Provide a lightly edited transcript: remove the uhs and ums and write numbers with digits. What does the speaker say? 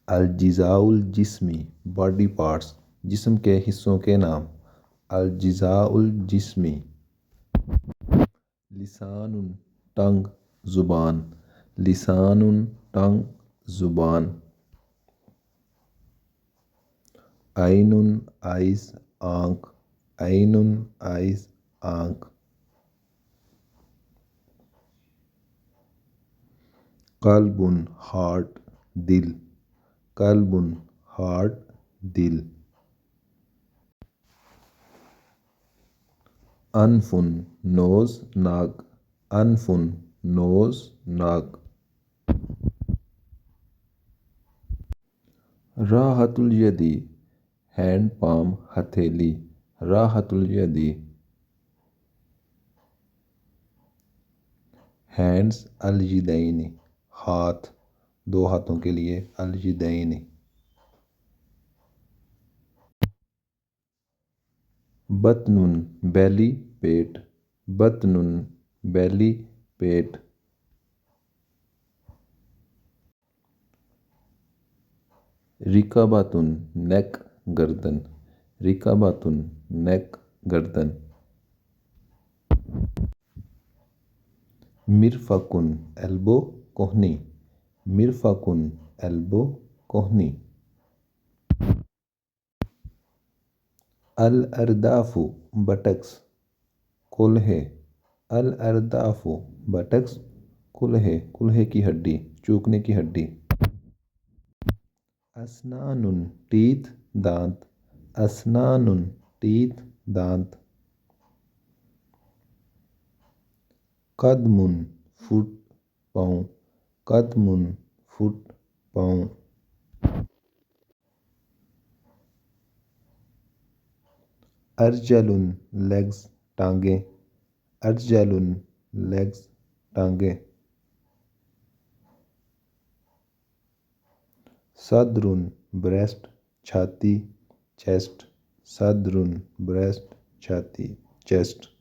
الجزاء الجسمی body parts جسم کے حصوں کے نام الجزاء الجسمی لسان ٹنگ زبان لسان ٹنگ زبان عین آئز آنکھ عین آئز آنکھ قلب ہارٹ دل قلب ہارٹ دل انف نوز ناک انف نوز ناک راحت الیدی ہینڈ پام ہتھیلی راحت الیدی ہینڈز الیدین ہاتھ دو ہاتھوں کے لیے الیدین بطن بیلی پیٹ بطن بیلی پیٹ رکابۃ نیک گردن رکابۃ نیک گردن مرفق ایلبو کوہنی مرفق ایلبو کوہنی الارداف بٹکس کولہے الارداف بٹکس کولہے کولہے کی ہڈی چوکنے کی ہڈی اسنان ٹیتھ دانت اسنان ٹیتھ دانت قدم فٹ پاؤں قدم فٹ پاؤں ارجل لیگز ٹانگیں ارجل لیگز ٹانگیں صدر بریسٹ چھاتی چیسٹ صدر بریسٹ چھاتی چیسٹ